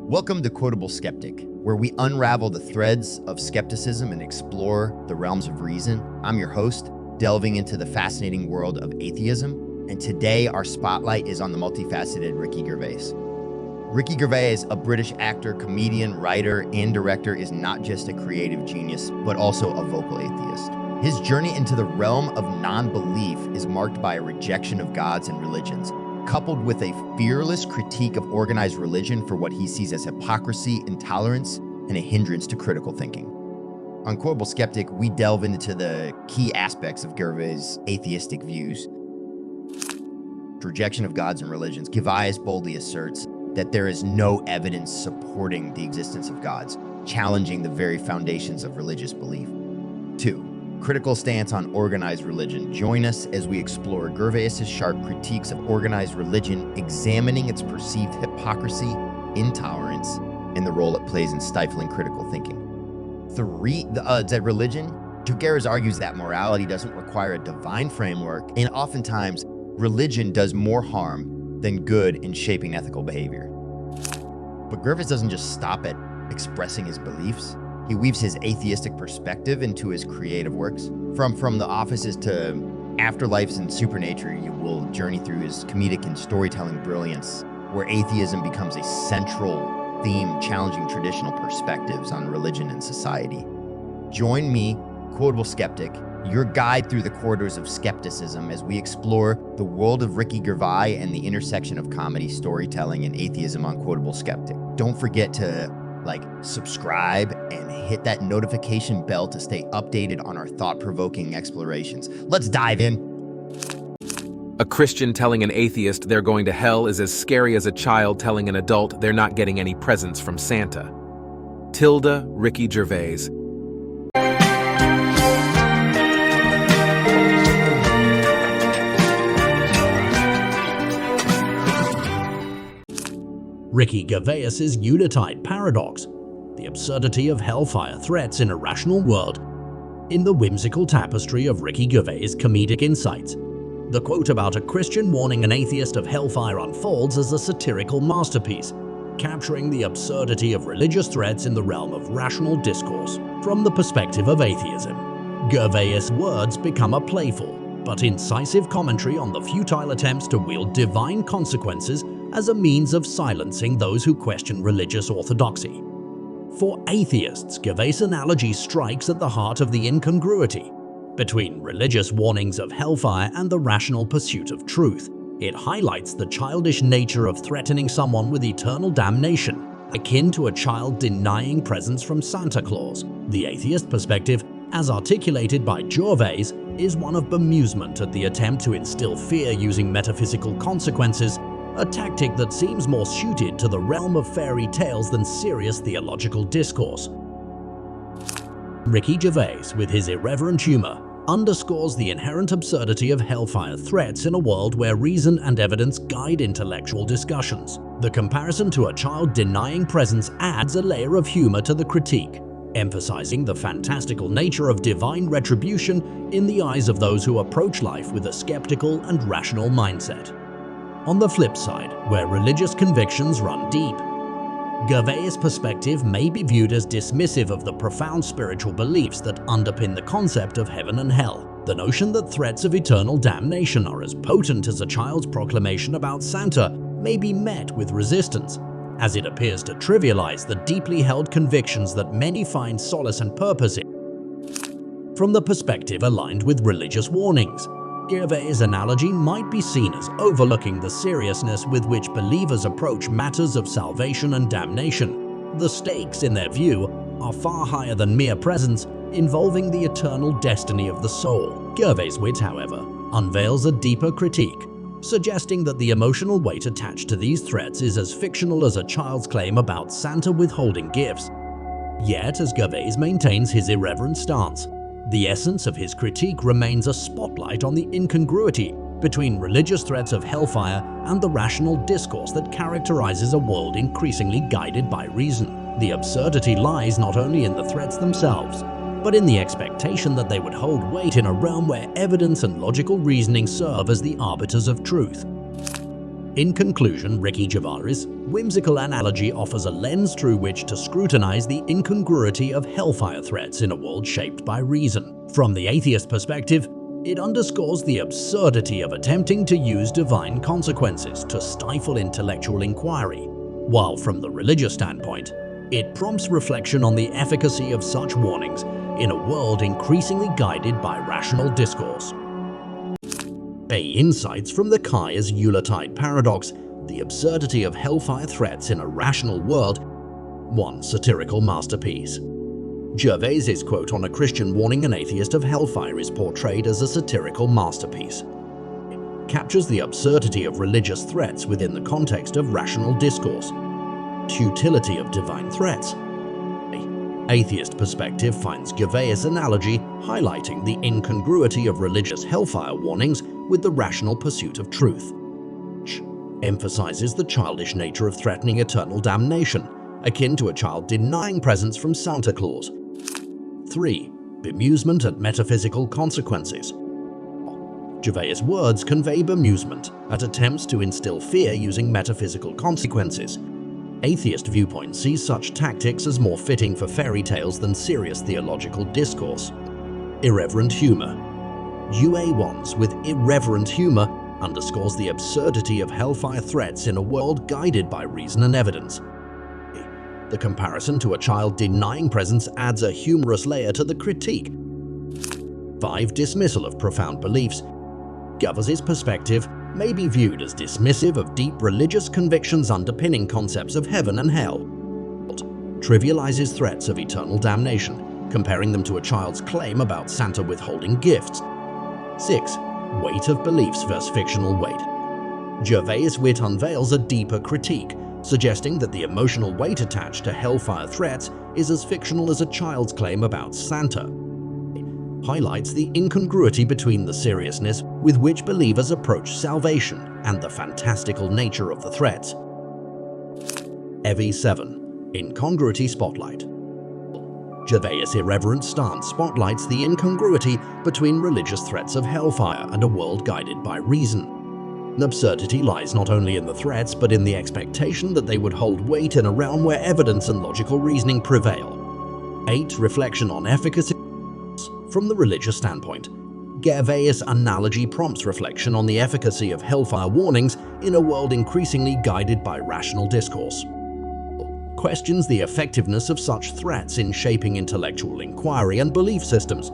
Welcome to Quotable Skeptic, where we unravel the threads of skepticism and explore the realms of reason. I'm your host, delving into the fascinating world of atheism, and today our spotlight is on the multifaceted Ricky Gervais. Ricky Gervais, a British actor, comedian, writer, and director, is not just a creative genius, but also a vocal atheist. His journey into the realm of non-belief is marked by a rejection of gods and religions, coupled with a fearless critique of organized religion for what he sees as hypocrisy, intolerance, and a hindrance to critical thinking. On Quotable Skeptic, we delve into the key aspects of Gervais' atheistic views. Rejection of gods and religions. Gervais boldly asserts that there is no evidence supporting the existence of gods, challenging the very foundations of religious belief. 2. Critical stance on organized religion. Join us as we explore Gervais' sharp critiques of organized religion, examining its perceived hypocrisy, intolerance, and the role it plays in stifling critical thinking. 3. That religion. Gervais argues that morality doesn't require a divine framework, and oftentimes religion does more harm than good in shaping ethical behavior. But Gervais doesn't just stop at expressing his beliefs. He weaves his atheistic perspective into his creative works. From The Offices to Afterlives and Supernature, you will journey through his comedic and storytelling brilliance, where atheism becomes a central theme, challenging traditional perspectives on religion and society. Join me, Quotable Skeptic, your guide through the corridors of skepticism as we explore the world of Ricky Gervais and the intersection of comedy, storytelling, and atheism on Quotable Skeptic. Don't forget to subscribe and hit that notification bell to stay updated on our thought-provoking explorations. Let's dive in. A Christian telling an atheist they're going to hell is as scary as a child telling an adult they're not getting any presents from Santa. Tilda Ricky Gervais. Ricky Gervais's Yuletide paradox, the absurdity of hellfire threats in a rational world. In the whimsical tapestry of Ricky Gervais' comedic insights, the quote about a Christian warning an atheist of hellfire unfolds as a satirical masterpiece, capturing the absurdity of religious threats in the realm of rational discourse from the perspective of atheism. Gervais' words become a playful but incisive commentary on the futile attempts to wield divine consequences as a means of silencing those who question religious orthodoxy. For atheists, Gervais' analogy strikes at the heart of the incongruity between religious warnings of hellfire and the rational pursuit of truth. It highlights the childish nature of threatening someone with eternal damnation, akin to a child denying presents from Santa Claus. The atheist perspective, as articulated by Gervais, is one of bemusement at the attempt to instill fear using metaphysical consequences, a tactic that seems more suited to the realm of fairy tales than serious theological discourse. Ricky Gervais, with his irreverent humor, underscores the inherent absurdity of hellfire threats in a world where reason and evidence guide intellectual discussions. The comparison to a child denying presents adds a layer of humor to the critique, emphasizing the fantastical nature of divine retribution in the eyes of those who approach life with a skeptical and rational mindset. On the flip side, where religious convictions run deep, Gervais' perspective may be viewed as dismissive of the profound spiritual beliefs that underpin the concept of heaven and hell. The notion that threats of eternal damnation are as potent as a child's proclamation about Santa may be met with resistance, as it appears to trivialize the deeply held convictions that many find solace and purpose in. From the perspective aligned with religious warnings, Gervais' analogy might be seen as overlooking the seriousness with which believers approach matters of salvation and damnation. The stakes, in their view, are far higher than mere presents, involving the eternal destiny of the soul. Gervais' wit, however, unveils a deeper critique, suggesting that the emotional weight attached to these threats is as fictional as a child's claim about Santa withholding gifts. Yet, as Gervais maintains his irreverent stance, the essence of his critique remains a spotlight on the incongruity between religious threats of hellfire and the rational discourse that characterizes a world increasingly guided by reason. The absurdity lies not only in the threats themselves, but in the expectation that they would hold weight in a realm where evidence and logical reasoning serve as the arbiters of truth. In conclusion, Ricky Gervais' whimsical analogy offers a lens through which to scrutinize the incongruity of hellfire threats in a world shaped by reason. From the atheist perspective, it underscores the absurdity of attempting to use divine consequences to stifle intellectual inquiry, while from the religious standpoint, it prompts reflection on the efficacy of such warnings in a world increasingly guided by rational discourse. Insights from the Gervais Yuletide paradox, the absurdity of hellfire threats in a rational world. 1. Satirical masterpiece. Gervais's quote on a Christian warning an atheist of hellfire is portrayed as a satirical masterpiece. It captures the absurdity of religious threats within the context of rational discourse. Futility of divine threats. Atheist perspective finds Gervais' analogy highlighting the incongruity of religious hellfire warnings with the rational pursuit of truth. Emphasizes the childish nature of threatening eternal damnation, akin to a child denying presents from Santa Claus. 3. Bemusement at metaphysical consequences. Gervais' words convey bemusement at attempts to instill fear using metaphysical consequences. Atheist viewpoint sees such tactics as more fitting for fairy tales than serious theological discourse. Irreverent humor. UA1s with irreverent humor underscores the absurdity of hellfire threats in a world guided by reason and evidence. The comparison to a child denying presents adds a humorous layer to the critique. 5. Dismissal of profound beliefs. Gervais' perspective may be viewed as dismissive of deep religious convictions underpinning concepts of heaven and hell. Trivializes threats of eternal damnation, comparing them to a child's claim about Santa withholding gifts. 6. Weight of beliefs versus fictional weight. Gervais' wit unveils a deeper critique, suggesting that the emotional weight attached to hellfire threats is as fictional as a child's claim about Santa. Highlights the incongruity between the seriousness with which believers approach salvation and the fantastical nature of the threats. EV7. Incongruity Spotlight. Gervais' irreverent stance spotlights the incongruity between religious threats of hellfire and a world guided by reason. The absurdity lies not only in the threats, but in the expectation that they would hold weight in a realm where evidence and logical reasoning prevail. 8. Reflection on efficacy. From the religious standpoint, Gervais' analogy prompts reflection on the efficacy of hellfire warnings in a world increasingly guided by rational discourse. Questions the effectiveness of such threats in shaping intellectual inquiry and belief systems,